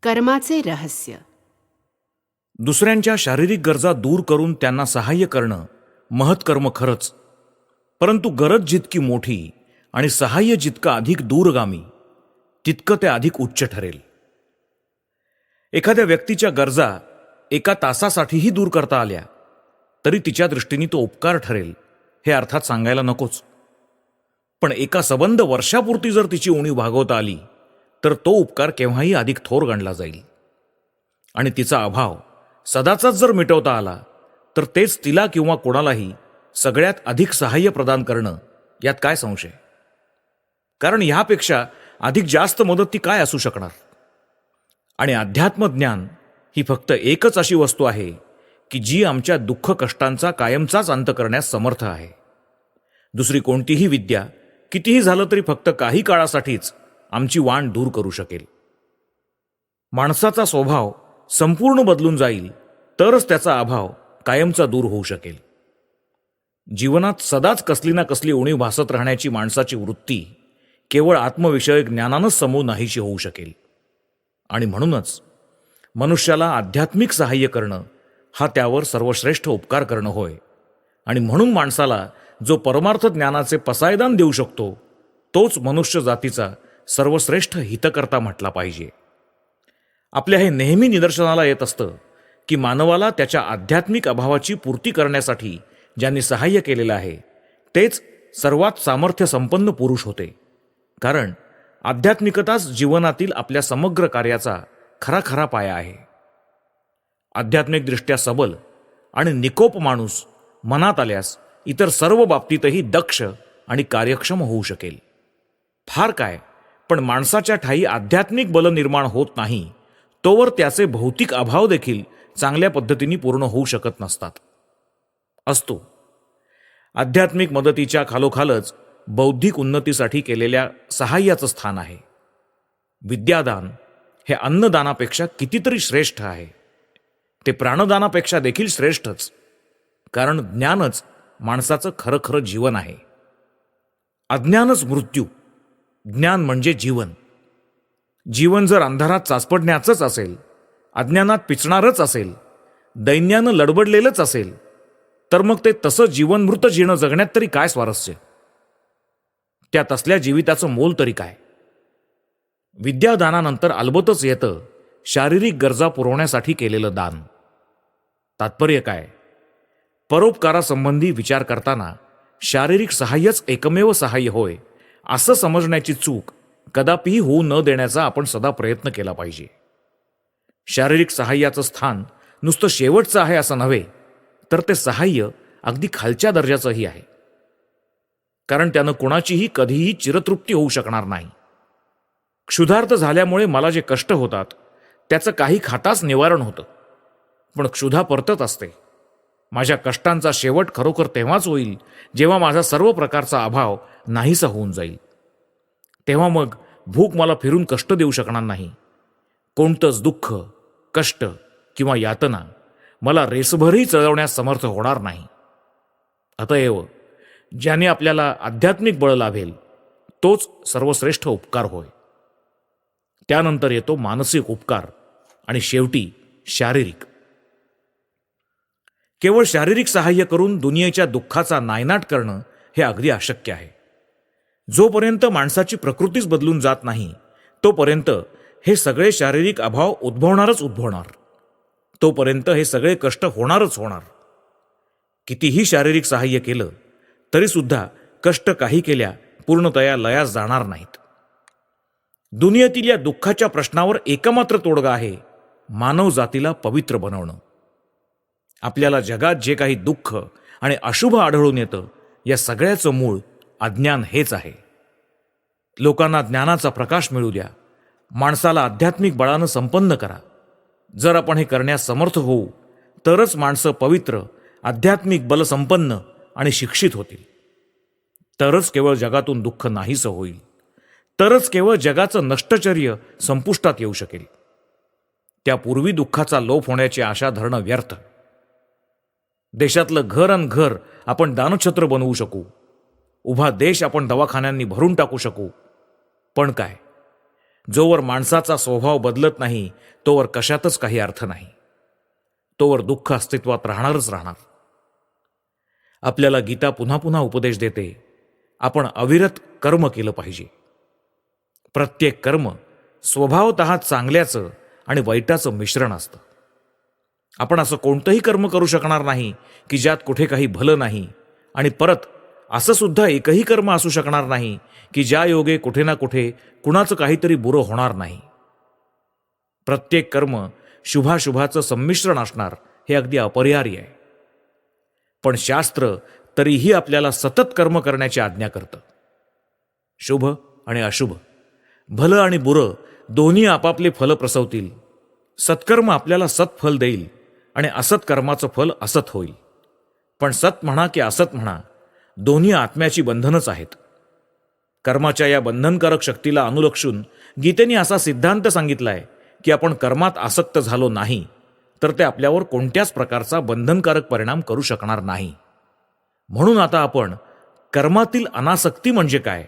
कर्माचे रहस्य. दुसऱ्यांच्या शारीरिक गरजा दूर करून त्यांना सहाय्य करणं महत्कर्म खरंच, परंतु गरज जितकी मोठी आणि सहाय्य जितकं अधिक दूरगामी तितकं ते अधिक उच्च ठरेल. एखाद्या व्यक्तीच्या गरजा एका तासासाठीही दूर करता आल्या तरी तिच्या दृष्टीने तो उपकार ठरेल हे अर्थात सांगायला नकोच. पण एका सबंध वर्षापुरती जर तिची उणीव भागवता आली तर तो उपकार केव्हाही अधिक थोर गणला जाईल. आणि तिचा अभाव सदाचाच जर मिटवता आला तर तेच तिला किंवा कोणालाही सगळ्यात अधिक सहाय्य प्रदान करणं यात काय संशय. कारण ह्यापेक्षा अधिक जास्त मदत ती काय असू शकणार. आणि अध्यात्मज्ञान ही फक्त एकच अशी वस्तू आहे की जी आमच्या दुःख कष्टांचा कायमचाच अंत करण्यास समर्थ आहे. दुसरी कोणतीही विद्या कितीही झालं तरी फक्त काही काळासाठीच आमची वाण दूर करू शकेल. माणसाचा स्वभाव संपूर्ण बदलून जाईल तरच त्याचा अभाव कायमचा दूर होऊ शकेल. जीवनात सदाच कसली ना कसली उणीव भासत राहण्याची माणसाची वृत्ती केवळ आत्मविषयक ज्ञानानंच समूळ नाहीशी होऊ शकेल. आणि म्हणूनच मनुष्याला आध्यात्मिक सहाय्य करणं हा त्यावर सर्वश्रेष्ठ उपकार करणं होय. आणि म्हणून माणसाला जो परमार्थ ज्ञानाचे पसायदान देऊ शकतो तोच मनुष्य जातीचा सर्वश्रेष्ठ हितकर्ता म्हटला पाहिजे. आपल्या हे नेहमी निदर्शनाला येत असतं की मानवाला त्याच्या आध्यात्मिक अभावाची पूर्ती करण्यासाठी ज्यांनी सहाय्य केलेलं आहे तेच सर्वात सामर्थ्य संपन्न पुरुष होते. कारण आध्यात्मिकताच जीवनातील आपल्या समग्र कार्याचा खरा खरा पाया आहे. आध्यात्मिकदृष्ट्या सबल आणि निकोप माणूस मनात आल्यास इतर सर्व बाबतीतही दक्ष आणि कार्यक्षम होऊ शकेल. फार काय, पण माणसाच्या ठायी आध्यात्मिक बल निर्माण होत नाही तोवर त्याचे भौतिक अभाव देखील चांगल्या पद्धतीने पूर्ण होऊ शकत नसतात. असतो आध्यात्मिक मदतीच्या खालोखालच बौद्धिक उन्नतीसाठी केलेल्या सहाय्याचं स्थान आहे. विद्यादान हे अन्नदानापेक्षा कितीतरी श्रेष्ठ आहे. ते प्राणदानापेक्षा देखील श्रेष्ठच. कारण ज्ञानच माणसाचं खरं खरं जीवन आहे. अज्ञानच मृत्यू, ज्ञान म्हणजे जीवन. जीवन जर अंधारात चाचपडण्याचंच असेल, अज्ञानात पिचणारच असेल, दैन्यानं लडबडलेलंच असेल तर मग ते तसं जीवनमृत जीणं जगण्यात तरी काय स्वारस्य. त्या तसल्या जीविताचं मोल तरी काय. विद्यादानानंतर अलबतच येतं शारीरिक गरजा पुरवण्यासाठी केलेलं दान. तात्पर्य काय, परोपकारासंबंधी विचार करताना शारीरिक सहाय्यच एकमेव सहाय्य होय असं समजण्याची चूक कदापिही होऊ न देण्याचा आपण सदा प्रयत्न केला पाहिजे. शारीरिक सहाय्याचं स्थान नुसतं शेवटचं आहे असं नव्हे, तर ते सहाय्य अगदी खालच्या दर्जाचंही आहे. कारण त्यानं कुणाचीही कधीही चिरतृप्ती होऊ शकणार नाही. क्षुधार्त झाल्यामुळे मला जे कष्ट होतात त्याचं काही खाताच निवारण होतं, पण क्षुधा परतत असते. माझ्या कष्टांचा शेवट खरोखर तेव्हाच होईल जेव्हा माझा सर्व प्रकारचा अभाव नाहीसा होऊन जाईल. तेव्हा मग भूक मला फिरून कष्ट देऊ शकणार नाही. कोणतंच दुःख, कष्ट किंवा यातना मला रेसभरही चळवण्यास समर्थ होणार नाही. अतएव ज्याने आपल्याला आध्यात्मिक बळ लाभेल तोच सर्वश्रेष्ठ उपकार होय. त्यानंतर येतो मानसिक उपकार आणि शेवटी शारीरिक. केवळ शारीरिक सहाय्य करून दुनियेच्या दुःखाचा नायनाट करणं हे अगदी अशक्य आहे. जोपर्यंत माणसाची प्रकृतीच बदलून जात नाही तोपर्यंत हे सगळे शारीरिक अभाव उद्भवणार. तोपर्यंत हे सगळे कष्ट होणारच होणार. कितीही शारीरिक सहाय्य केलं तरी सुद्धा कष्ट काही केल्या पूर्णतया लयास जाणार नाहीत. दुनियेतील या दुःखाच्या प्रश्नावर एकमात्र तोडगा आहे मानव जातीला पवित्र बनवणं. आपल्याला जगात जे काही दुःख आणि अशुभ आढळून येतं या सगळ्याचं मूळ अज्ञान हेच आहे. लोकांना ज्ञानाचा प्रकाश मिळू द्या. माणसाला आध्यात्मिक बळानं संपन्न करा. जर आपण हे करण्यास समर्थ होऊ तरच माणसं पवित्र, आध्यात्मिक बलसंपन्न आणि शिक्षित होतील. तरच केवळ जगातून दुःख नाहीसं होईल. तरच केवळ जगाचं नष्टचर्य संपुष्टात येऊ शकेल. त्यापूर्वी दुःखाचा लोप होण्याची आशा धरणं व्यर्थ. देशातलं घर अन घर आपण दानछत्र बनवू शकू. उभा देश आपण दवाखान्यांनी भरून टाकू शकू. पण काय, जोवर माणसाचा स्वभाव बदलत नाही तोवर कशातच काही अर्थ नाही. तोवर दुःख अस्तित्वात राहणारच राहणार. आपल्याला गीता पुन्हा पुन्हा उपदेश देते, आपण अविरत कर्म केलं पाहिजे. प्रत्येक कर्म स्वभावतः चांगल्याचं आणि वाईटाचं मिश्रण असतं. आपण असं कोणतंही कर्म करू शकणार नाही की ज्यात कुठे काही भलं नाही, आणि परत असं सुद्धा एकही कर्म असू शकणार नाही की ज्या योगे कुठे ना कुठे कुणाचं काहीतरी बुरं होणार नाही. प्रत्येक कर्म शुभाशुभाचं संमिश्रण असणार हे अगदी अपरिहार्य आहे. पण शास्त्र तरीही आपल्याला सतत कर्म करण्याची आज्ञा करतं. शुभ आणि अशुभ, भलं आणि बुरं दोन्ही आपापले फल प्रसवतील. सत्कर्म आपल्याला सत्फल देईल आणि असत कर्माचं फल असत होईल. पण सत म्हणा की असत म्हणा, दोन्ही आत्म्याची बंधनच आहेत. कर्माच्या या बंधनकारक शक्तीला अनुलक्षून गीतेने असा सिद्धांत सांगितलाय की आपण कर्मात आसक्त झालो नाही तर ते आपल्यावर कोणत्याच प्रकारचा बंधनकारक परिणाम करू शकणार नाही. म्हणून आता आपण कर्मातील अनासक्ती म्हणजे काय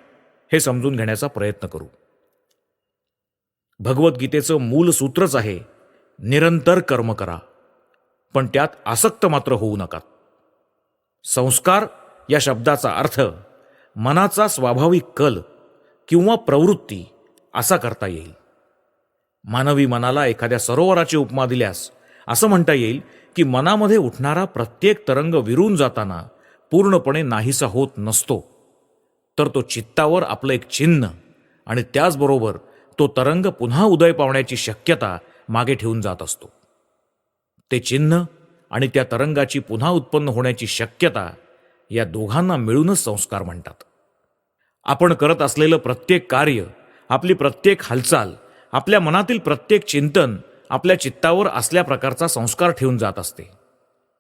हे समजून घेण्याचा प्रयत्न करू. भगवद्गीतेचं मूल सूत्रच आहे, निरंतर कर्म करा, पण त्यात आसक्त मात्र होऊ नका. संस्कार या शब्दाचा अर्थ मनाचा स्वाभाविक कल किंवा प्रवृत्ती असा करता येईल. मानवी मनाला एखाद्या सरोवराची उपमा दिल्यास असं म्हणता येईल की मनामध्ये उठणारा प्रत्येक तरंग विरून जाताना पूर्णपणे नाहीसा होत नसतो, तर तो चित्तावर आपलं एक चिन्ह आणि त्याचबरोबर तो तरंग पुन्हा उदय पावण्याची शक्यता मागे ठेवून जात असतो. ते चिन्ह आणि त्या तरंगाची पुन्हा उत्पन्न होण्याची शक्यता या दोघांना मिळूनच संस्कार म्हणतात. आपण करत असलेलं प्रत्येक कार्य, आपली प्रत्येक हालचाल, आपल्या मनातील प्रत्येक चिंतन आपल्या चित्तावर असल्या प्रकारचा संस्कार ठेवून जात असते.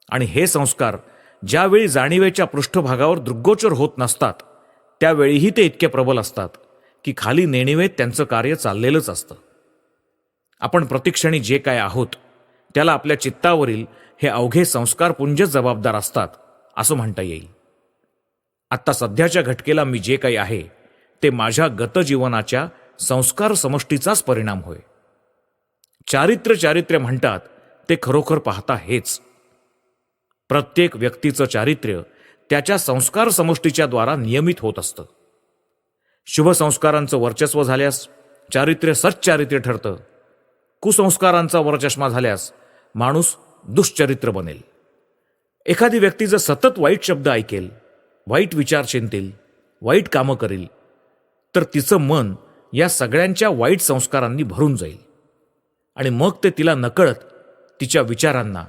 आणि हे संस्कार ज्यावेळी जाणीवेच्या पृष्ठभागावर दृग्गोचर होत नसतात त्यावेळीही ते इतके प्रबल असतात की खाली नेणिवेत त्यांचं कार्य चाललेलंच असतं. आपण प्रतिक्षणी जे काय आहोत त्याला आपल्या चित्तावरील हे अवघे संस्कारपुंजच जबाबदार असतात असं म्हणता येईल. आत्ता सध्याच्या घटकेला मी जे काही आहे ते माझ्या गतजीवनाच्या संस्कार समष्टीचाच परिणाम होय. चारित्र्य म्हणतात ते खरोखर पाहता हेच. प्रत्येक व्यक्तीचं चारित्र्य त्याच्या संस्कार समष्टीच्या द्वारा नियमित होत असतं. शुभ संस्कारांचं वर्चस्व झाल्यास चारित्र्य सच्चारित्र्य ठरतं. कुसंस्कारांचा वरचष्मा झाल्यास माणूस दुष्चरित्र बनेल. एखादी व्यक्ती जर सतत वाईट शब्द ऐकेल, वाईट विचार चिंतेल, वाईट कामं करेल, तर तिचं मन या सगळ्यांच्या वाईट संस्कारांनी भरून जाईल आणि मग ते तिला नकळत तिच्या विचारांना,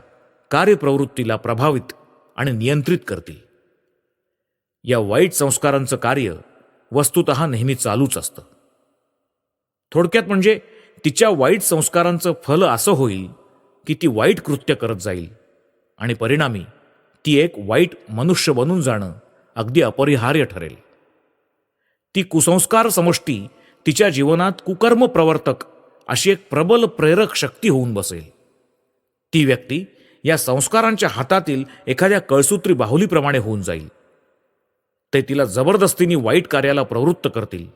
कार्यप्रवृत्तीला प्रभावित आणि नियंत्रित करतील. या वाईट संस्कारांचं कार्य वस्तुतः नेहमी चालूच असतं. थोडक्यात म्हणजे तिच्या वाईट संस्कारांचं फल असं होईल की ती वाईट कृत्य करत जाईल आणि परिणामी ती एक वाईट मनुष्य बनून जाणं अगदी अपरिहार्य ठरेल. ती कुसंस्कार समष्टी तिच्या जीवनात कुकर्म प्रवर्तक अशी एक प्रबल प्रेरक शक्ती होऊन बसेल. ती व्यक्ती या संस्कारांच्या हातातील एखाद्या कळसूत्री बाहुलीप्रमाणे होऊन जाईल. ते तिला जबरदस्तीने वाईट कार्याला प्रवृत्त करतील.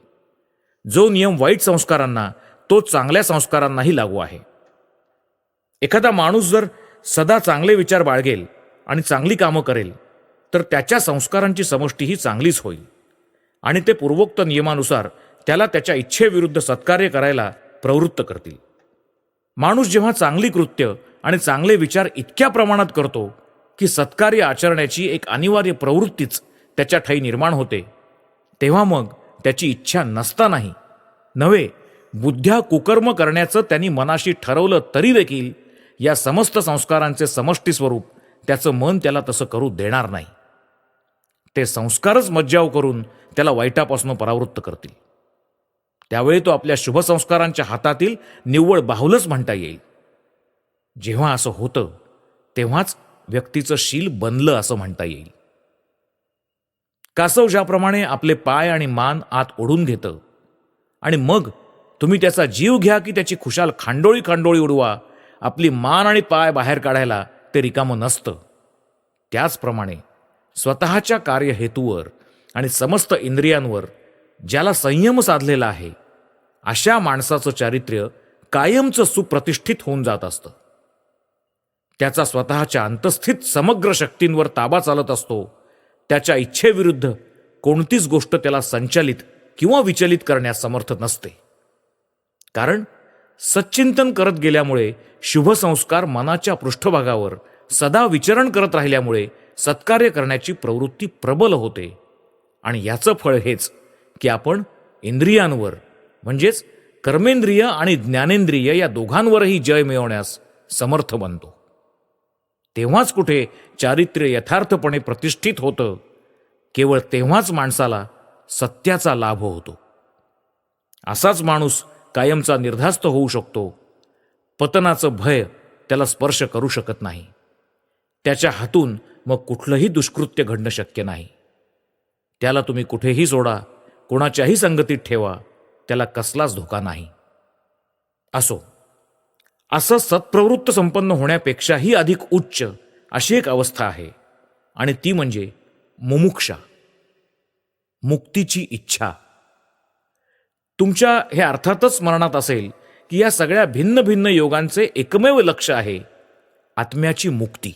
जो नियम वाईट संस्कारांना तो चांगल्या संस्कारांनाही लागू आहे. एखादा माणूस जर सदा चांगले विचार बाळगेल आणि चांगली कामं करेल तर त्याच्या संस्कारांची समष्टी ही चांगलीच होईल आणि ते पूर्वोक्त नियमानुसार त्याला त्याच्या इच्छेविरुद्ध सत्कार्य करायला प्रवृत्त करतील. माणूस जेव्हा चांगली कृत्य आणि चांगले विचार इतक्या प्रमाणात करतो की सत्कार्य आचरण्याची एक अनिवार्य प्रवृत्तीच त्याच्या ठायी निर्माण होते, तेव्हा मग त्याची इच्छा नसतानाही नव्हे बुद्ध्या कुकर्म करण्याचं त्यांनी मनाशी ठरवलं तरी देखील या समस्त संस्कारांचे समष्टी स्वरूप त्याचं मन त्याला तसं करू देणार नाही. ते संस्कारच मज्जाव करून त्याला वाईटापासून परावृत्त करतील. त्यावेळी तो आपल्या शुभ संस्कारांच्या हातातील निव्वळ बाहुलच म्हणता येईल. जेव्हा असं होतं तेव्हाच व्यक्तीचं शील बनलं असं म्हणता येईल. कासव ज्याप्रमाणे आपले पाय आणि मान आत ओढून घेतं आणि मग तुम्ही त्याचा जीव घ्या की त्याची खुशाल खांडोळी खांडोळी उडवा, आपली मान आणि पाय बाहेर काढायला ते रिकामं नसतं, त्याचप्रमाणे स्वतःच्या कार्यहेतूवर आणि समस्त इंद्रियांवर ज्याला संयम साधलेला आहे अशा माणसाचं चारित्र्य कायमचं सुप्रतिष्ठित होऊन जात असतं. त्याचा स्वतःच्या अंतस्थित समग्र शक्तींवर ताबा चालत असतो. त्याच्या इच्छेविरुद्ध कोणतीच गोष्ट त्याला संचालित किंवा विचलित करण्यास समर्थ नसते. कारण सच्चिंतन करत गेल्यामुळे शुभसंस्कार मनाच्या पृष्ठभागावर सदा विचरण करत राहिल्यामुळे सत्कार्य करण्याची प्रवृत्ती प्रबल होते. आणि याचं फळ हेच की आपण इंद्रियांवर म्हणजेच कर्मेंद्रिय आणि ज्ञानेंद्रिय या दोघांवरही जय मिळवण्यास समर्थ बनतो. तेव्हाच कुठे चारित्र्य यथार्थपणे प्रतिष्ठित होतं. केवळ तेव्हाच माणसाला सत्याचा लाभ होतो. असाच माणूस कायमचा निर्धास्त होऊ शकतो. पतनाचं भय त्याला स्पर्श करू शकत नाही. त्याच्या हातून मग कुठलंही दुष्कृत्य घडणं शक्य नाही. त्याला तुम्ही कुठेही सोडा, कोणाच्याही संगतीत ठेवा, त्याला कसलाच धोका नाही. असं सत्प्रवृत्त संपन्न होण्यापेक्षाही अधिक उच्च अशी एक अवस्था आहे आणि ती म्हणजे मुमुक्षा, मुक्तीची इच्छा. तुमच्या हे अर्थातच स्मरणात असेल की या सगळ्या भिन्न भिन्न योगांचे एकमेव लक्ष आहे आत्म्याची मुक्ती.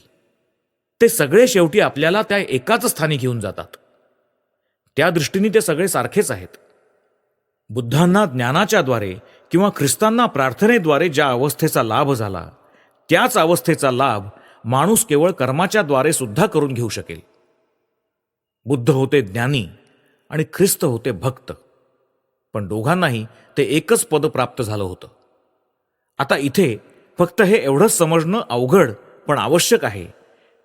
ते सगळे शेवटी आपल्याला त्या एकाच स्थानी घेऊन जातात. त्या दृष्टीने ते सगळे सारखेच आहेत. बुद्धांना ज्ञानाच्या द्वारे किंवा ख्रिस्तांना प्रार्थनेद्वारे ज्या अवस्थेचा लाभ झाला, त्याच अवस्थेचा लाभ माणूस केवळ कर्माच्या द्वारे सुद्धा करून घेऊ शकेल. बुद्ध होते ज्ञानी आणि ख्रिस्त होते भक्त, पण दोघांनाही ते एकच पद प्राप्त झालं होतं. आता इथे फक्त हे एवढंच समजणं अवघड पण आवश्यक आहे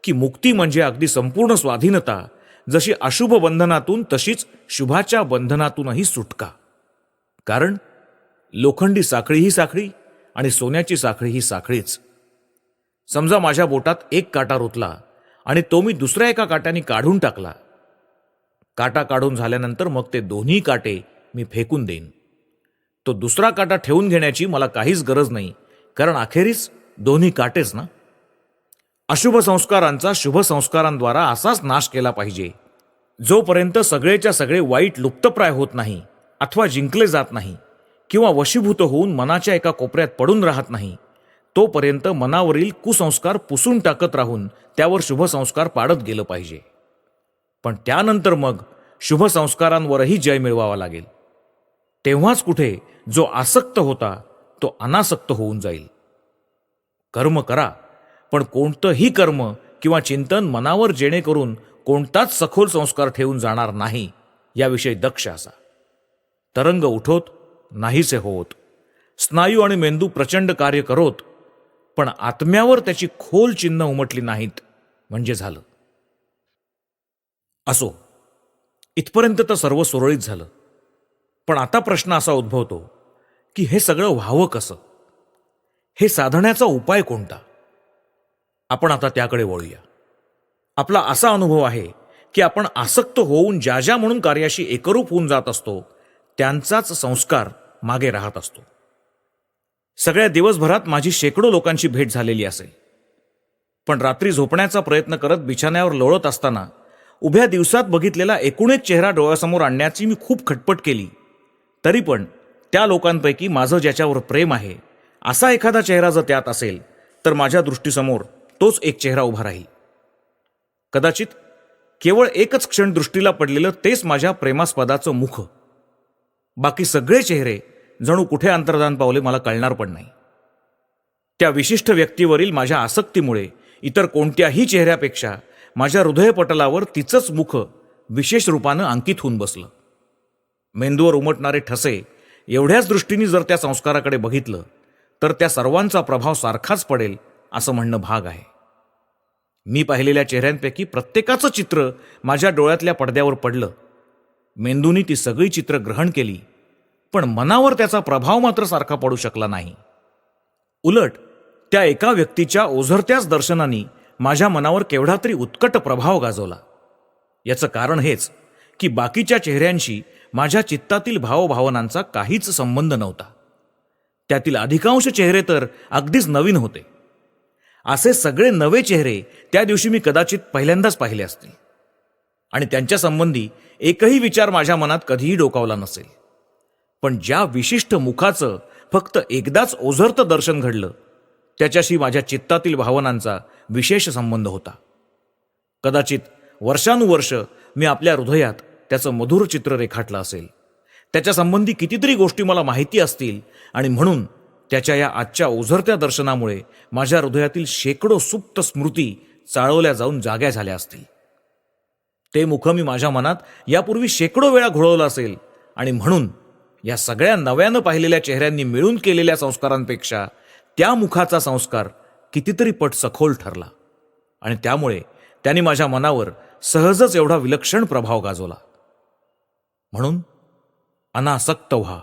की मुक्ती म्हणजे अगदी संपूर्ण स्वाधीनता, जशी अशुभ बंधनातून तशीच शुभाच्या बंधनातूनही सुटका. कारण लोखंडी साखळी ही साखळी आणि सोन्याची साखळी ही साखळीच. समजा माझ्या बोटात एक काटा रुतला आणि तो मी दुसऱ्या एका काट्याने काढून टाकला. काटा काढून झाल्यानंतर मग ते दोन्ही काटे मी फेकून देईन. तो दुसरा काटा ठेवून घेण्याची मला काहीच गरज नाही, कारण अखेरीस दोन्ही काटेच ना. अशुभ संस्कारांचा शुभ संस्कारांद्वारा असाच नाश केला पाहिजे. जोपर्यंत सगळेच्या सगळे वाईट लुप्तप्राय होत नाही अथवा जिंकले जात नाही किंवा वशीभूत होऊन मनाच्या एका कोपऱ्यात पडून राहत नाही, तोपर्यंत मनावरील कुसंस्कार पुसून टाकत राहून त्यावर शुभ संस्कार पाडत गेलं पाहिजे. पण त्यानंतर मग शुभ संस्कारांवरही जय मिळवावा लागेल. तेव्हाच कुठे जो आसक्त होता तो अनासक्त होऊन जाईल. कर्म करा, पण कोणतंही कर्म किंवा चिंतन मनावर जेणेकरून कोणताच सखोल संस्कार ठेवून जाणार नाही याविषयी दक्ष असा. तरंग उठोत नाहीसे होत, स्नायू आणि मेंदू प्रचंड कार्य करोत, पण आत्म्यावर त्याची खोल चिन्ह उमटली नाहीत म्हणजे झालं. असो, इथपर्यंत तर सर्व सुरळीत झालं. पण आता प्रश्न असा उद्भवतो की हे सगळं व्हावं कसं? हे साधण्याचा उपाय कोणता? आपण आता त्याकडे वळूया. आपला असा अनुभव आहे की आपण आसक्त होऊन ज्या ज्या म्हणून कार्याशी एकरूप होऊन जात असतो त्यांचाच संस्कार मागे राहत असतो. सगळ्या दिवसभरात माझी शेकडो लोकांची भेट झालेली असेल, पण रात्री झोपण्याचा प्रयत्न करत बिछाण्यावर लोळत असताना उभ्या दिवसात बघितलेला एकूण एक चेहरा डोळ्यासमोर आणण्याची मी खूप खटपट केली. तरी पण त्या लोकांपैकी माझं ज्याच्यावर प्रेम आहे असा एखादा चेहरा जर त्यात असेल तर माझ्या दृष्टीसमोर तोच एक चेहरा उभा राहील. कदाचित केवळ एकच क्षण दृष्टीला पडलेलं तेच माझ्या प्रेमास्पदाचं मुख. बाकी सगळे चेहरे जणू कुठे अंतर्धान पावले मला कळणार पण नाही. त्या विशिष्ट व्यक्तीवरील माझ्या आसक्तीमुळे इतर कोणत्याही चेहऱ्यापेक्षा माझ्या हृदयपटलावर तिचंच मुख विशेष रूपानं अंकित होऊन बसलं. मेंदूवर उमटणारे ठसे एवढ्याच दृष्टीने जर त्या संस्काराकडे बघितलं तर त्या सर्वांचा प्रभाव सारखाच पडेल असं म्हणणं भाग आहे. मी पाहिलेल्या चेहऱ्यांपैकी प्रत्येकाचं चित्र माझ्या डोळ्यातल्या पडद्यावर पडलं. मेंदूनी ती सगळी चित्र ग्रहण केली, पण मनावर त्याचा प्रभाव मात्र सारखा पडू शकला नाही. उलट त्या एका व्यक्तीच्या ओझरत्याच दर्शनाने माझ्या मनावर केवढा तरी उत्कट प्रभाव गाजवला. याचं कारण हेच की बाकीच्या चेहऱ्यांशी माझ्या चित्तातील भावभावनांचा काहीच संबंध नव्हता. त्यातील अधिकांश चेहरे तर अगदीच नवीन होते. असे सगळे नवे चेहरे त्या दिवशी मी कदाचित पहिल्यांदाच पाहिले असतील आणि त्यांच्या संबंधी एकही विचार माझ्या मनात कधीही डोकावला नसेल. पण ज्या विशिष्ट मुखाचं फक्त एकदाच ओझरतं दर्शन घडलं, त्याच्याशी माझ्या चित्तातील भावनांचा विशेष संबंध होता. कदाचित वर्षानुवर्ष मी आपल्या हृदयात त्याचं मधुर चित्र रेखाटलं असेल. त्याच्या संबंधी कितीतरी गोष्टी मला माहिती असतील आणि म्हणून त्याच्या या आजच्या ओझरत्या दर्शनामुळे माझ्या हृदयातील शेकडो सुप्त स्मृती चाळवल्या जाऊन जाग्या झाल्या असतील. ते मुख मी माझ्या मनात यापूर्वी शेकडो वेळा घोळवलं असेल आणि म्हणून या सगळ्या नव्यानं पाहिलेल्या चेहऱ्यांनी मिळून केलेल्या संस्कारांपेक्षा त्या मुखाचा संस्कार कितीतरी पट सखोल ठरला आणि त्यामुळे त्यांनी माझ्या मनावर सहजच एवढा विलक्षण प्रभाव गाजवला. म्हणून अनासक्त व्हा,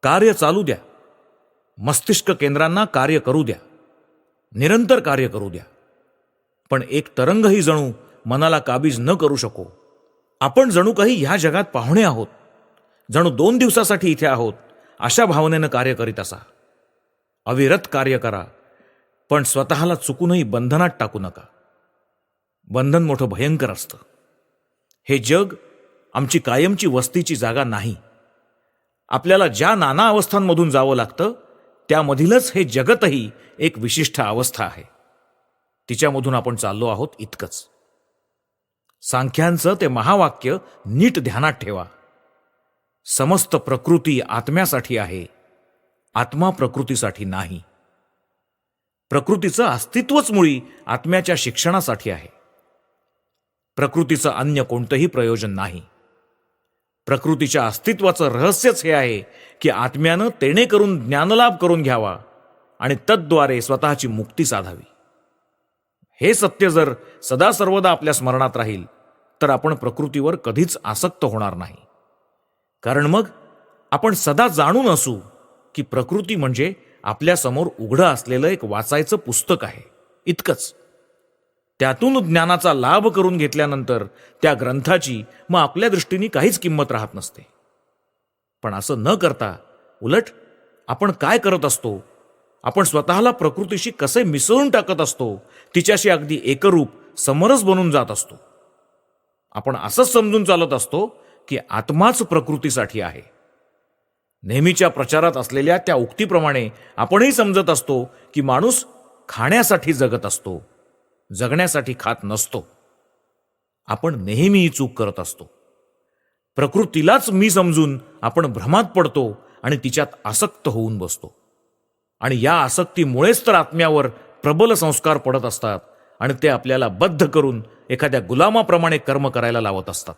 कार्य चालू द्या, मस्तिष्क केंद्रांना कार्य करू द्या, निरंतर कार्य करू द्या. पण एक तरंगही जणू मनाला काबीज न करू शको. आपण जणू काही ह्या जगात पाहुणे आहोत, जणू 2 दिवसासाठी इथे आहोत, अशा भावनेनं कार्य करीत असा. अविरत कार्य करा, पण स्वतःला चुकूनही बंधनात टाकू नका. बंधन मोठं भयंकर असतं. हे जग आमची कायमची वस्तीची जागा नाही. आपल्याला ज्या नाना अवस्थांमधून जावं लागतं त्यामधीलच हे जगतही एक विशिष्ट अवस्था आहे. तिच्यामधून आपण चाललो आहोत इतकंच. सांख्यांचं ते महावाक्य नीट ध्यानात ठेवा. समस्त प्रकृती आत्म्यासाठी आहे, आत्मा प्रकृतीसाठी नाही. प्रकृतीचं अस्तित्वच मुळी आत्म्याच्या शिक्षणासाठी आहे. प्रकृतीचं अन्य कोणतंही प्रयोजन नाही. प्रकृतीच्या अस्तित्वाचं रहस्यच हे आहे की आत्म्यानं तेणे करून ज्ञानलाभ करून घ्यावा आणि तद्वारे स्वतःची मुक्ती साधावी. हे सत्य जर सदा सर्वदा आपल्या स्मरणात राहील तर आपण प्रकृतीवर कधीच आसक्त होणार नाही. कारण मग आपण सदा जाणून असू की प्रकृती म्हणजे आपल्यासमोर उघडं असलेलं एक वाचायचं पुस्तक आहे, इतकंच. त्यातून ज्ञानाचा लाभ करून घेतल्यानंतर त्या ग्रंथाची मग आपल्या दृष्टीने काहीच किंमत राहत नसते. पण असं न करता उलट आपण काय करत असतो, आपण स्वतःला प्रकृतीशी कसे मिसळून टाकत असतो, तिच्याशी अगदी एकरूप समरस बनून जात असतो. आपण असंच समजून चालत असतो की आत्माच प्रकृतीसाठी आहे. नेहमीच्या प्रचारात असलेल्या त्या उक्तीप्रमाणे आपणही समजत असतो की माणूस खाण्यासाठी जगत असतो, जगण्यासाठी खात नसतो. आपण नेहमी ही चूक करत असतो. प्रकृतीलाच मी समजून आपण भ्रमात पडतो आणि तिच्यात आसक्त होऊन बसतो. आणि या आसक्तीमुळेच तर आत्म्यावर प्रबल संस्कार पडत असतात आणि ते आपल्याला बद्ध करून एखाद्या गुलामाप्रमाणे कर्म करायला लावत असतात.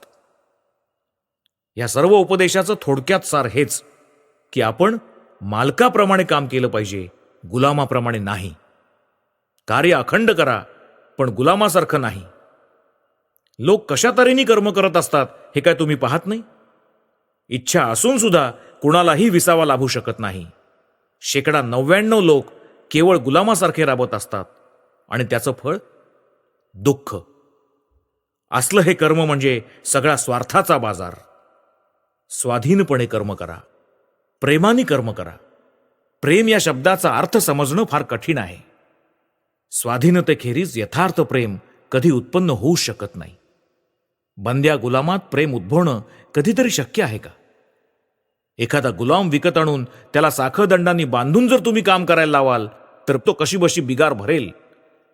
या सर्व उपदेशाचं थोडक्यात सार हेच की आपण मालकाप्रमाणे काम केलं पाहिजे, गुलामाप्रमाणे नाही. कार्य अखंड करा, पण गुलामासारखं नाही. लोक कशा तऱ्हेने कर्म करत असतात हे काय तुम्ही पाहत नाही? इच्छा असून सुद्धा कुणालाही विसावा लाभू शकत नाही. 99% लोक केवळ गुलामासारखे राबत असतात आणि त्याचं फळ दुःख. असलं हे कर्म म्हणजे सगळा स्वार्थाचा बाजार. स्वाधीनपणे कर्म करा, प्रेमाने कर्म करा. प्रेम या शब्दाचा अर्थ समजणं फार कठीण आहे. स्वाधीनतेखेरीज यथार्थ प्रेम कधी उत्पन्न होऊ शकत नाही. बंद्या गुलामात प्रेम उद्भवणं कधीतरी शक्य आहे का? एखादा गुलाम विकत आणून त्याला साखळदंडांनी बांधून जर तुम्ही काम करायला लावाल तर तो कशीबशी बिगार भरेल,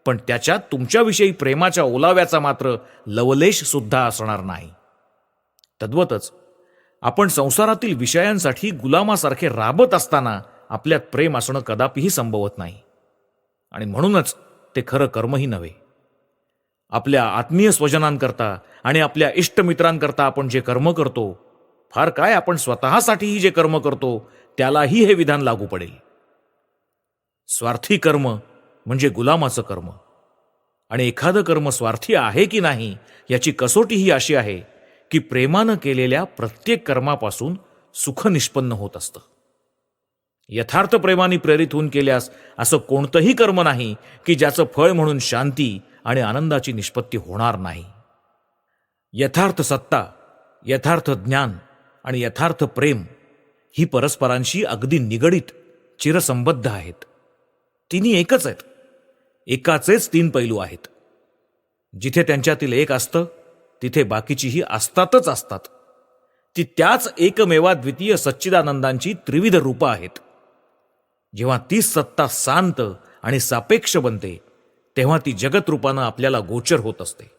पण त्याच्यात तुमच्याविषयी प्रेमाच्या ओलाव्याचा मात्र लवलेश सुद्धा असणार नाही. तद्वतच आपण संसारातील विषयांसाठी गुलामासारखे राबत असताना आपल्यात प्रेम असणं कदापिही संभवत नाही. आणि म्हणूनच ते खरं कर्मही नव्हे. आपल्या आत्मीय स्वजनांकरता आणि आपल्या इष्टमित्रांकरता आपण जे कर्म करतो, फार काय आपण स्वतःसाठीही जे कर्म करतो त्यालाही हे विधान लागू पडेल. स्वार्थी कर्म म्हणजे गुलामाचं कर्म. आणि एखादं कर्म स्वार्थी आहे की नाही याची कसोटी ही अशी आहे की प्रेमानं केलेल्या प्रत्येक कर्मापासून सुख निष्पन्न होत असतं. यथार्थ प्रेमाने प्रेरित होऊन केल्यास असं कोणतंही कर्म नाही की ज्याचं फळ म्हणून शांती आणि आनंदाची निष्पत्ती होणार नाही. यथार्थ सत्ता, यथार्थ ज्ञान आणि यथार्थ प्रेम ही परस्परांशी अगदी निगडीत, चिरसंबद्ध आहेत. तिन्ही एकच आहेत. एकाचेच 3 पैलू आहेत. जिथे त्यांच्यातील एक असतं तिथे बाकीचीही असतातच असतात. ती त्याच एकमेवा द्वितीय सच्चिदानंदांची त्रिविध रूपं आहेत. जेव्हा तीच सत्ता शांत आणि सापेक्ष बनते तेव्हा ती जगतरूपानं आपल्याला गोचर होत असते.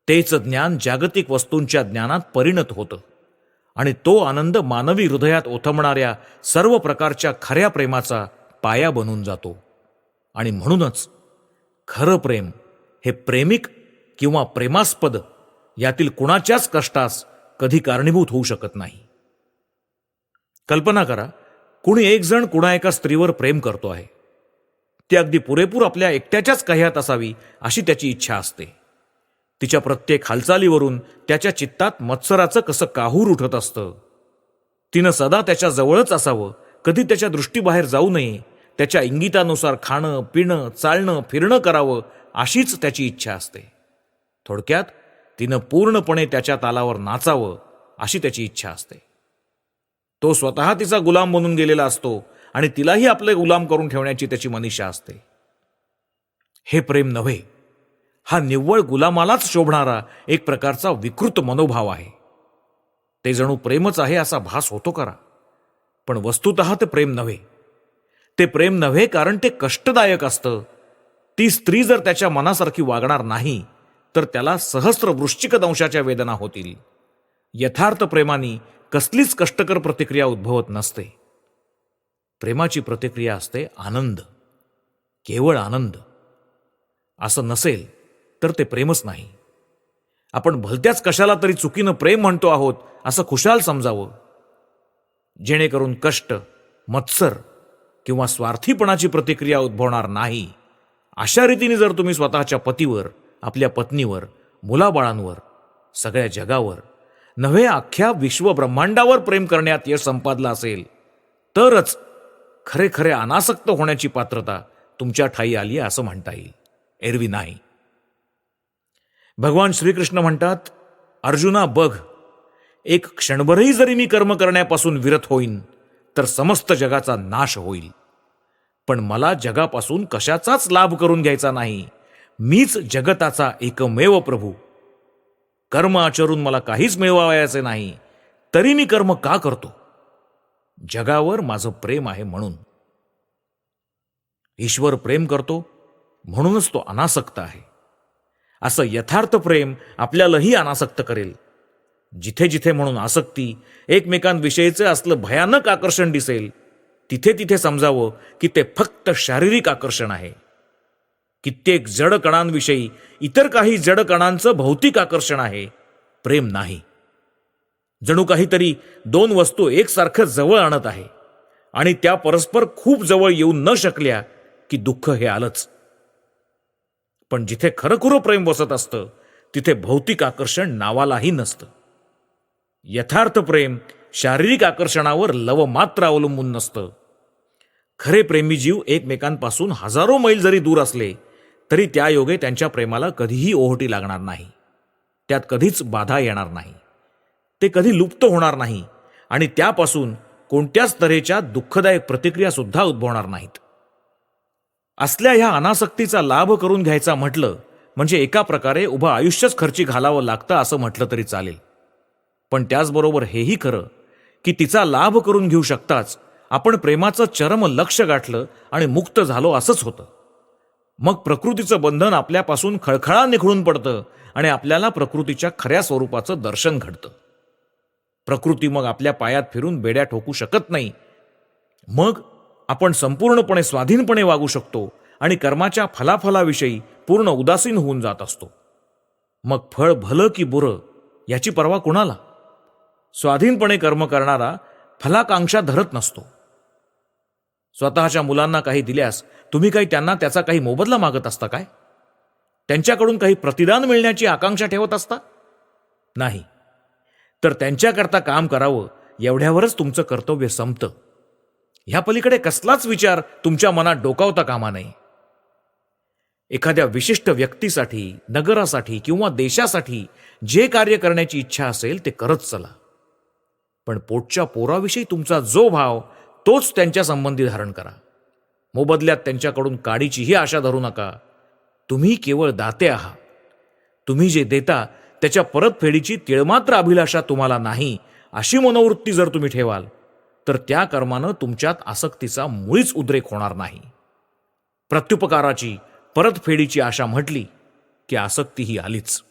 तेच ज्ञान जागतिक वस्तूंच्या ज्ञानात परिणत होतं आणि तो आनंद मानवी हृदयात ओथंबणाऱ्या सर्व प्रकारच्या खऱ्या प्रेमाचा पाया बनून जातो. आणि म्हणूनच खरं प्रेम हे प्रेमिक किंवा प्रेमास्पद यातील कुणाच्याच कष्टास कधी कारणीभूत होऊ शकत नाही. कल्पना करा, कुणी एक जण कुणा एका स्त्रीवर प्रेम करतो आहे. ती अगदी पुरेपूर आपल्या एकट्याच्याच कह्यात असावी अशी त्याची इच्छा असते. तिच्या प्रत्येक हालचालीवरून त्याच्या चित्तात मत्सराचं कसं काहूर उठत असतं. तिनं सदा त्याच्या जवळच असावं, कधी त्याच्या दृष्टीबाहेर जाऊ नये, त्याच्या इंगितानुसार खाणं पिणं चालणं फिरणं करावं अशीच त्याची इच्छा असते. थोडक्यात तिनं पूर्णपणे त्याच्या तालावर नाचावं अशी त्याची इच्छा असते. तो स्वतः तिचा गुलाम बनून गेलेला असतो आणि तिलाही आपले गुलाम करून ठेवण्याची त्याची मनीषा असते. हे प्रेम नव्हे, हा निव्वळ गुलामालाच शोभणारा एक प्रकारचा विकृत मनोभाव आहे. ते जणू प्रेमच आहे असा भास होतो करा, पण वस्तुतः ते प्रेम नव्हे. ते प्रेम नव्हे कारण ते कष्टदायक असतं. ती स्त्री जर त्याच्या मनासारखी वागणार नाही तर त्याला सहस्र वृश्चिक दंशाच्या वेदना होतील. यथार्थ प्रेमाने कसलीच कष्टकर प्रतिक्रिया उद्भवत नसते. प्रेमाची प्रतिक्रिया असते आनंद, केवळ आनंद. असं नसेल तर ते प्रेमच नाही. आपण भलत्याच कशाला तरी चुकीनं प्रेम म्हणतो आहोत असं खुशाल समजावं, जेणेकरून कष्ट, मत्सर किंवा स्वार्थीपणाची प्रतिक्रिया उद्भवणार नाही. अशा रीतीने जर तुम्ही स्वतःच्या पतीवर, आपल्या पत्नीवर, मुलाबाळांवर, सगळ्या जगावर नव्हे अख्ख्या विश्वब्रह्मांडावर प्रेम करण्यात यश संपादलं असेल तरच खरे खरे अनासक्त होण्याची पात्रता तुमच्या ठायी आली असं म्हणता येईल, एरवी नाही. भगवान श्रीकृष्ण म्हणतात, अर्जुना बघ, एक क्षणभरही जरी मी कर्म करण्यापासून विरत होईन तर समस्त जगाचा नाश होईल. पण मला जगापासून कशाचाच लाभ करून घ्यायचा नाही. मीच जगताचा एकमेव प्रभू. कर्म आचरून मला काहीच मिळवायचे नाही, तरी मी कर्म का करतो? जगावर माझं प्रेम आहे म्हणून. ईश्वर प्रेम करतो म्हणूनच तो अनासक्त आहे. असं यथार्थ प्रेम आपल्यालाही अनासक्त करेल. जिथे जिथे म्हणून आसक्ती, एकमेकांविषयीचे असलं भयानक आकर्षण दिसेल तिथे तिथे समजावं की ते फक्त शारीरिक आकर्षण आहे. कित्येक जड कणांविषयी इतर काही जड कणांचं भौतिक आकर्षण आहे, प्रेम नाही. जणू काहीतरी दोन वस्तू एकसारखं जवळ आणत आहे आणि त्या परस्पर खूप जवळ येऊ न शकल्या की दुःख हे आलंच. पण जिथे खरखुरं प्रेम बसत असतं तिथे भौतिक आकर्षण नावालाही नसतं. यथार्थ प्रेम शारीरिक आकर्षणावर लवमात्र अवलंबून नसतं. खरे प्रेमी जीव एकमेकांपासून हजारो मैल जरी दूर असले तरी त्या योगे त्यांच्या प्रेमाला कधीही ओहोटी लागणार नाही. त्यात कधीच बाधा येणार नाही. ते कधी लुप्त होणार नाही आणि त्यापासून कोणत्याच तऱ्हेच्या दुःखदायक प्रतिक्रिया सुद्धा उद्भवणार नाहीत. असल्या ह्या अनासक्तीचा लाभ करून घ्यायचा म्हटलं म्हणजे एका प्रकारे उभं आयुष्यच खर्ची घालावं लागतं असं म्हटलं तरी चालेल. पण त्याचबरोबर हेही खरं की तिचा लाभ करून घेऊ शकताच आपण प्रेमाचं चरम लक्ष गाठलं आणि मुक्त झालो असंच होतं. मग प्रकृतीचं बंधन आपल्यापासून खळखळा निखळून पडतं आणि आपल्याला प्रकृतीच्या खऱ्या स्वरूपाचं दर्शन घडतं. प्रकृती मग आपल्या पायात फिरून बेड्या ठोकू शकत नाही. मग आपण संपूर्णपणे स्वाधीनपणे वागू शकतो आणि कर्माच्या फलाफलाविषयी पूर्ण उदासीन होऊन जात असतो. मग फळ भलं की बुरं याची पर्वा कुणाला? स्वाधीनपणे कर्म करणारा फलाकांक्षा धरत नसतो. स्वतःच्या मुलांना काही दिल्यास तुम्ही काही त्यांना त्याचा काही मोबदला मागत असता काय? त्यांच्याकडून काही प्रतिदान मिळण्याची आकांक्षा ठेवत असता? नाही. तर त्यांच्याकरता काम करावं एवढ्यावरच तुमचं कर्तव्य संपतं. ह्या पलीकडे कसलाच विचार तुमच्या मनात डोकावता कामा नये. एखाद्या विशिष्ट व्यक्तीसाठी, नगरासाठी किंवा देशासाठी जे कार्य करण्याची इच्छा असेल ते करत चला. पण पोटच्या पोराविषयी तुमचा जो भाव तोच त्यांच्या संबंधी धारण करा. मोबदल्यात त्यांच्याकडून काडीचीही आशा धरू नका. तुम्ही केवळ दाते आहात. तुम्ही जे देता त्याच्या परतफेडीची तिळमात्र अभिलाषा तुम्हाला नाही अशी मनोवृत्ती जर तुम्ही ठेवाल तर त्या कर्मानं तुमच्यात आसक्तीचा मुळीच उद्रेक होणार नाही. प्रत्युपकाराची परतफेडीची आशा म्हटली की आसक्ती ही आलीच.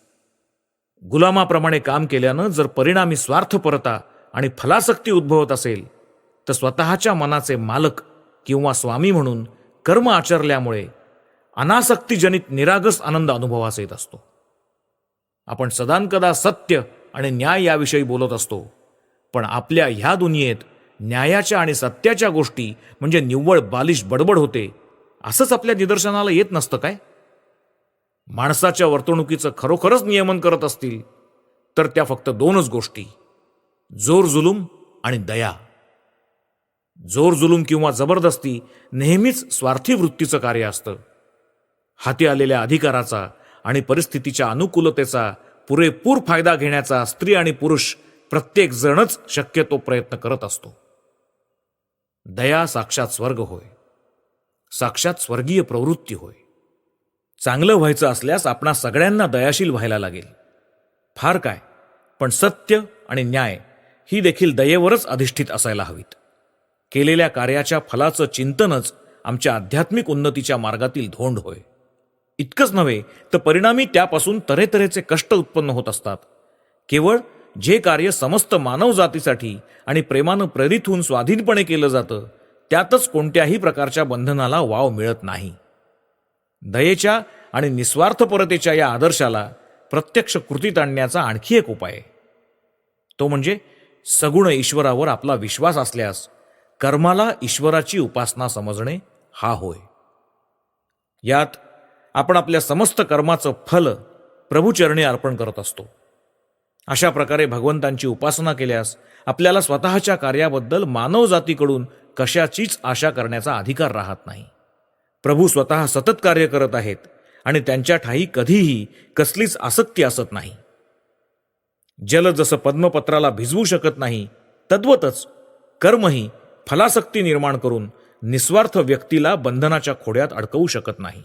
गुलामाप्रमाणे काम केल्यानं जर परिणामी स्वार्थपरता आणि फलासक्ती उद्भवत असेल तर स्वतःच्या मनाचे मालक किंवा स्वामी म्हणून कर्म आचरल्यामुळे अनासक्तीजनित निरागस आनंद अनुभवास येत असतो. आपण सदानकदा सत्य आणि न्याय याविषयी बोलत असतो, पण आपल्या ह्या दुनियेत न्यायाच्या आणि सत्याच्या गोष्टी म्हणजे निव्वळ बालिश बडबड होते असंच आपल्या निदर्शनाला येत नसतं काय? माणसाच्या वर्तणुकीचं खरोखरच नियमन करत असतील तर त्या फक्त दोनच गोष्टी, जोर जुलूम आणि दया. जोर जुलूम किंवा जबरदस्ती नेहमीच स्वार्थी वृत्तीचं कार्य असतं. हाती आलेल्या अधिकाराचा आणि परिस्थितीच्या अनुकूलतेचा पुरेपूर फायदा घेण्याचा स्त्री आणि पुरुष प्रत्येक जणच शक्यतो प्रयत्न करत असतो. दया साक्षात स्वर्ग होय, साक्षात स्वर्गीय प्रवृत्ती होय. चांगलं व्हायचं असल्यास आपणा सगळ्यांना दयाशील व्हायला लागेल. फार काय, पण सत्य आणि न्याय ही देखील दयेवरच अधिष्ठित असायला हवीत. केलेल्या कार्याच्या फलाचं चिंतनच आमच्या आध्यात्मिक उन्नतीच्या मार्गातील धोंड होय. इतकंच नव्हे तर परिणामी त्यापासून तऱ्हेतऱ्हेचे कष्ट उत्पन्न होत असतात. केवळ जे कार्य समस्त मानवजातीसाठी आणि प्रेमानं प्रेरित होऊन स्वाधीनपणे केलं जातं त्यातच कोणत्याही प्रकारच्या बंधनाला वाव मिळत नाही. दयेच्या आणि निस्वार्थपरतेच्या या आदर्शाला प्रत्यक्ष कृतीत आणण्याचा आणखी एक उपाय आहे. तो म्हणजे सगुण ईश्वरावर आपला विश्वास असल्यास कर्माला ईश्वराची उपासना समजणे हा होय. यात आपण आपल्या समस्त कर्माचं फल प्रभुचरणी अर्पण करत असतो. अशा प्रकारे भगवंतांची उपासना केल्यास आपल्याला स्वतःच्या कार्याबद्दल मानवजातीकडून कशाचीच आशा करण्याचा अधिकार राहत नाही. प्रभू स्वतः सतत कार्य करत आहेत आणि त्यांच्या ठायी कधीही कसलीच आसक्ती असत नाही. जल जसं पद्मपत्राला भिजवू शकत नाही तद्वतच कर्मही फलासक्ती निर्माण करून निस्वार्थ व्यक्तीला बंधनाच्या खोड्यात अडकवू शकत नाही.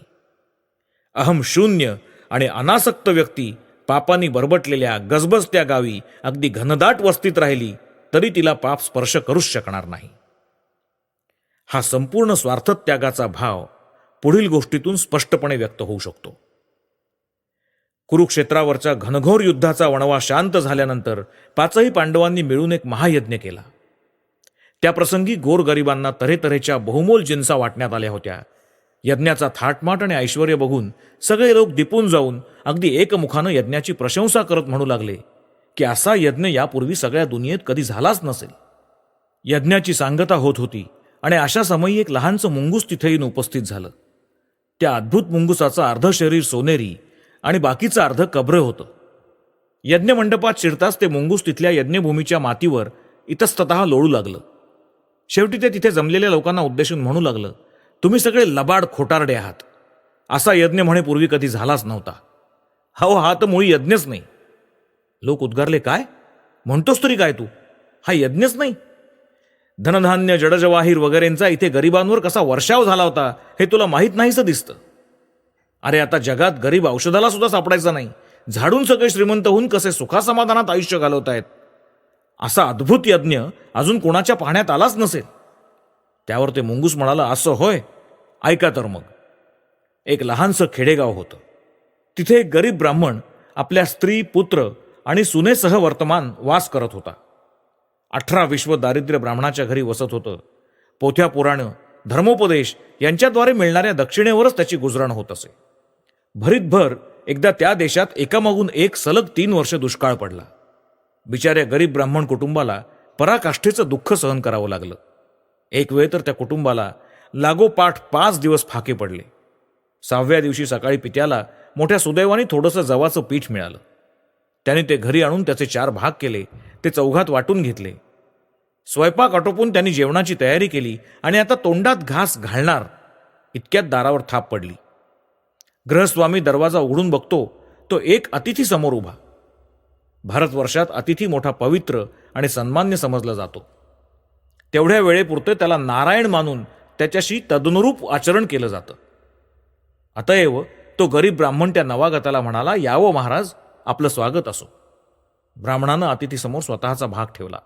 अहम शून्य आणि अनासक्त व्यक्ती पापांनी बरबटलेल्या गजबजत्या गावी अगदी घनदाट वस्तीत राहिली तरी तिला पाप स्पर्श करूच शकणार नाही. हा संपूर्ण स्वार्थत्यागाचा भाव पुढील गोष्टीतून स्पष्टपणे व्यक्त होऊ शकतो. कुरुक्षेत्रावरच्या घनघोर युद्धाचा वणवा शांत झाल्यानंतर पाचही पांडवांनी मिळून एक महायज्ञ केला. त्याप्रसंगी गोरगरिबांना तऱ्हेतऱ्हेच्या बहुमोल जिन्सा वाटण्यात आल्या होत्या. यज्ञाचा थाटमाट आणि ऐश्वर्य बघून सगळे लोक दिपून जाऊन अगदी एकमुखानं यज्ञाची प्रशंसा करत म्हणू लागले की असा यज्ञ यापूर्वी सगळ्या दुनियेत कधी झालाच नसेल. यज्ञाची सांगता होत होती आणि अशा समयी एक लहानसं मुंगूस तिथे येऊन उपस्थित झालं. त्या अद्भुत मुंगुसाचं अर्ध शरीर सोनेरी आणि बाकीचं अर्ध कब्र होतं. यज्ञमंडपात शिरताच ते मुंगूस तिथल्या यज्ञभूमीच्या मातीवर इतस्ततः लोळू लागलं. शेवटी ते तिथे जमलेल्या लोकांना उद्देशून म्हणू लागलं, तुम्ही सगळे लबाड खोटारडे आहात. असा यज्ञ म्हणे पूर्वी कधी झालाच नव्हता. हा तर मुळी यज्ञच नाही. लोक उद्गारले, काय म्हणतोस तरी काय तू? हा यज्ञच नाही? धनधान्य जडजवाहीर वगैरेंचा इथे गरिबांवर कसा वर्षाव झाला होता हे तुला माहीत नाहीसं दिसतं. अरे आता जगात गरीब औषधाला सुद्धा सापडायचा नाही. झाडून सगळे श्रीमंत होऊन कसे सुखासमाधानात आयुष्य घालवत आहेत. असा अद्भुत यज्ञ अजून कोणाच्या पाहण्यात आलाच नसेल. त्यावर ते मुंगूस म्हणाला, असं होय, ऐका तर मग. एक लहानसं खेडेगाव होतं. तिथे एक गरीब ब्राह्मण आपल्या स्त्री, पुत्र आणि सुनेसह वर्तमान वास करत होता. 18 विश्व दारिद्र्य ब्राह्मणाच्या घरी वसत होतं. पोथ्या पुराणं, धर्मोपदेश यांच्याद्वारे मिळणाऱ्या दक्षिणेवरच त्याची गुजरण होत असे. भरीतभर एकदा त्या देशात एकामागून एक सलग 3 वर्ष दुष्काळ पडला. बिचाऱ्या गरीब ब्राह्मण कुटुंबाला पराकाष्ठेचं दुःख सहन करावं लागलं. एक वेळ तर त्या कुटुंबाला लागोपाठ 5 दिवस फाके पडले. 6व्या दिवशी सकाळी पित्याला मोठ्या सुदैवाने थोडंसं जवाचं पीठ मिळालं. त्याने ते घरी आणून त्याचे 4 भाग केले. ते चौघात वाटून घेतले. स्वयंपाक आटोपून त्यांनी जेवणाची तयारी केली आणि आता तोंडात घास घालणार इतक्यात दारावर थाप पडली. गृहस्वामी दरवाजा उघडून बघतो तो एक अतिथी समोर उभा. भारतवर्षात अतिथी मोठा पवित्र आणि सन्मान्य समजला जातो. तेवढ्या वेळेपुरते त्याला नारायण मानून त्याच्याशी तदनुरूप आचरण केलं जातं. अतएव तो गरीब ब्राह्मण त्या नवागताला म्हणाला, यावं महाराज, आपलं स्वागत असो. ब्राह्मणानं अतिथीसमोर स्वतःचा भाग ठेवला.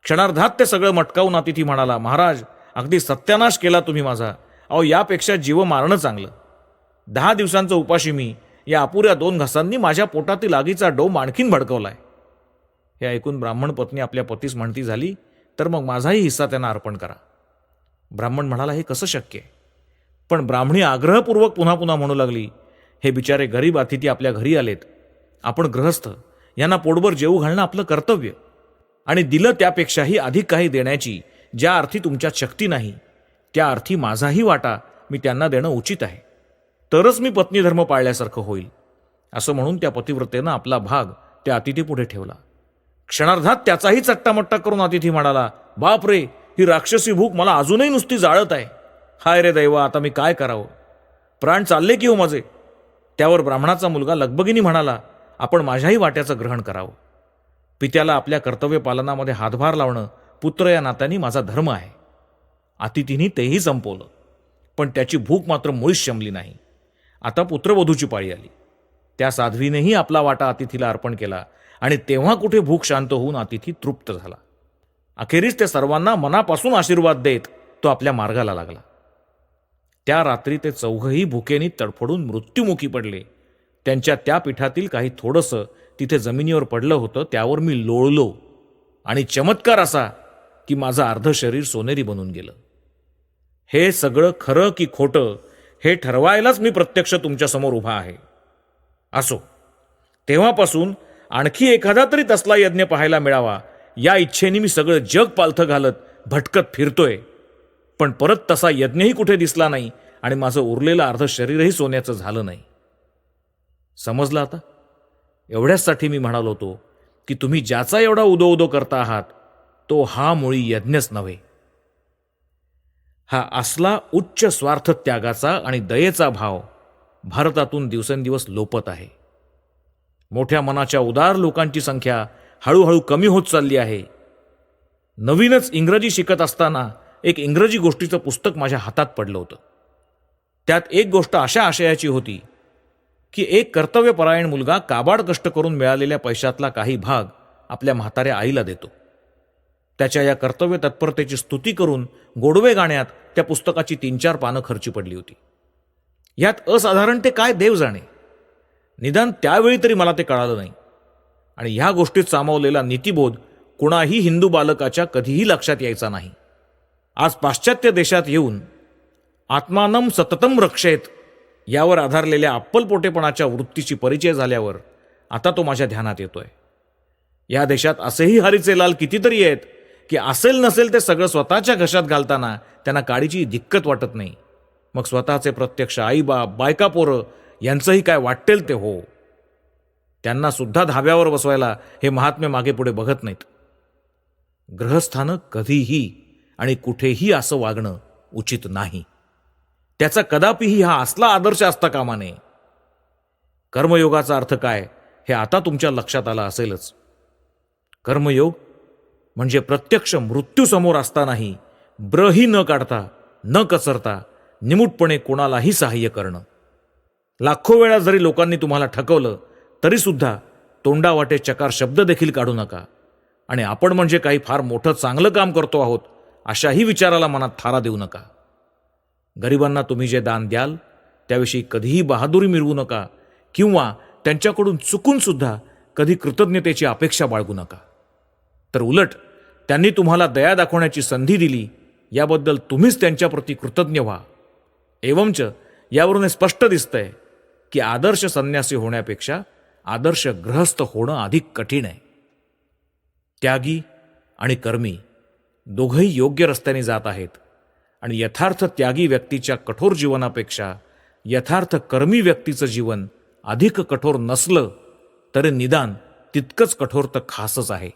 क्षणार्धात ते सगळं मटकावून अतिथी म्हणाला, महाराज, अगदी सत्यानाश केला तुम्ही माझा. अहो, यापेक्षा जीव मारणं चांगलं. 10 दिवसांचं उपाशी मी या अपुऱ्या 2 घासांनी माझ्या पोटातील आगीचा डोम आणखीन भडकवलाय. हे ऐकून ब्राह्मण पत्नी आपल्या पतीस म्हणती झाली, तर मग माझाही हिस्सा त्यांना अर्पण करा. ब्राह्मण म्हणाला, हे कसं शक्य आहे? पण ब्राह्मणी आग्रहपूर्वक पुन्हा पुन्हा म्हणू लागली, हे बिचारे गरीब अतिथी आपल्या घरी आलेत. आपण गृहस्थ, यांना पोटभर जेवू घालणं आपलं कर्तव्य. आणि दिलं त्यापेक्षाही अधिक काही देण्याची ज्या अर्थी तुमच्यात शक्ती नाही, त्या अर्थी माझाही वाटा मी त्यांना देणं उचित आहे. तरच मी पत्नीधर्म पाळल्यासारखं होईल. असं म्हणून त्या पतिव्रतेनं आपला भाग त्या अतिथीपुढे ठेवला. क्षणार्धात त्याचाही चट्टामट्टा करून अतिथी म्हणाला, बाप रे, ही राक्षसी भूक मला अजूनही नुसती जाळत आहे. हाय रे दैवा, आता मी काय करावं? प्राण चालले की हो माझे. त्यावर ब्राह्मणाचा मुलगा लगबगीने म्हणाला, आपण माझ्याही वाट्याचं ग्रहण करावं. पित्याला आपल्या कर्तव्य पालनामध्ये हातभार लावणं पुत्र या नात्याने माझा धर्म आहे. अतिथींनी तेही संपवलं, पण त्याची भूक मात्र मुळीच शमली नाही. आता पुत्रवधूची पाळी आली. त्या साध्वीनेही आपला वाटा अतिथीला अर्पण केला आणि तेव्हा कुठे भूक शांत होऊन अतिथी तृप्त झाला. अखेरीस ते सर्वांना मनापासून आशीर्वाद देत तो आपल्या मार्गाला लागला. त्या रात्री ते चौघही भुकेनी तडफडून मृत्युमुखी पडले. त्यांच्या त्या पिठातील काही थोडंसं तिथे जमिनीवर पडलं होतं, त्यावर मी लोळलो आणि चमत्कार असा की माझं अर्ध शरीर सोनेरी बनून गेलं. हे सगळं खरं की खोटं हे ठरवायलाच मी प्रत्यक्ष तुमच्यासमोर उभा आहे. असो, तेव्हापासून आणखी एखादा तरी तसला यज्ञ पाहायला मिळावा या इच्छेने मी सगळं जग पालथं घालत भटकत फिरतोय. पण परत तसा यज्ञही कुठे दिसला नाही आणि माझं उरलेलं अर्ध शरीरही सोन्याचं झालं नाही. समजलं आता? एवढ्याचसाठी मी म्हणालो होतो की तुम्ही ज्याचा एवढा उदो उदो करता आहात तो हा मुळी यज्ञच नव्हे. हा असला उच्च स्वार्थ त्यागाचा आणि दयेचा भाव भारतातून दिवसेंदिवस लोपत आहे. मोठ्या मनाच्या उदार लोकांची संख्या हळूहळू कमी होत चालली आहे. नवीनच इंग्रजी शिकत असताना एक इंग्रजी गोष्टीचं पुस्तक माझ्या हातात पडलं होतं. त्यात एक गोष्ट अशा आशयाची होती की एक कर्तव्यपरायण मुलगा काबाड कष्ट करून मिळालेल्या पैशातला काही भाग आपल्या म्हाताऱ्या आईला देतो. त्याच्या या कर्तव्य तत्परतेची स्तुती करून गोडवे गाण्यात त्या पुस्तकाची 3-4 पानं खर्ची पडली होती. यात असाधारण ते काय देव जाणे. निदान त्यावेळी तरी मला ते कळालं नाही. आणि ह्या गोष्टीत सामावलेला नीतिबोध कुणाही हिंदू बालकाच्या कधीही लक्षात यायचा नाही. आज पाश्चात्य देशात येऊन आत्मानम सततम रक्षेत यावर आधारलेल्या अप्पलपोटेपणाच्या वृत्तीची परिचय झाल्यावर आता तो माझ्या ध्यानात येतोय. या देशात असेही हरीचे लाल कितीतरी आहेत की असेल नसेल ते सगळं स्वतःच्या घशात घालताना त्यांना काडीची दिक्कत वाटत नाही. मग स्वतःचे प्रत्यक्ष आईबाप, बायका, पोरं यांचंही काय वाटेल ते हो. त्यांना सुद्धा धाब्यावर बसवायला हे महात्मे मागे पुढे बघत नाहीत. ग्रहस्थानं कधीही आणि कुठेही असं वागणं उचित नाही. त्याचा कदापिही हा असला आदर्श असता कामा नये. कर्मयोगाचा अर्थ काय हे आता तुमच्या लक्षात आलं असेलच. कर्मयोग म्हणजे प्रत्यक्ष मृत्यूसमोर असतानाही ब्रही न काढता, न कचरता, निमूटपणे कोणालाही सहाय्य करणं. लाखो वेळा जरी लोकांनी तुम्हाला ठकवलं तरी सुद्धा तोंडावाटे चकार शब्द देखील काढू नका. आणि आपण म्हणजे काही फार मोठं चांगलं काम करतो आहोत अशाही विचाराला मनात थारा देऊ नका. गरिबांना तुम्ही जे दान द्याल त्याविषयी कधीही बहादुरी मिरवू नका किंवा त्यांच्याकडून चुकून सुद्धा कधी कृतज्ञतेची अपेक्षा बाळगू नका. तर उलट त्यांनी तुम्हाला दया दाखवण्याची संधी दिली याबद्दल तुम्हीच त्यांच्याप्रती कृतज्ञ व्हा. एवंच यावरून हे स्पष्ट दिसतंय की आदर्श संन्यासी होण्यापेक्षा आदर्श गृहस्थ होणं अधिक कठीण आहे. त्यागी आणि कर्मी दोघंही योग्य रस्त्याने जात आहेत आणि यथार्थ त्यागी व्यक्तीच्या कठोर जीवनापेक्षा यथार्थ कर्मी व्यक्तीचं जीवन अधिक कठोर नसलं तरी निदान तितकंच कठोर तर खासच आहे.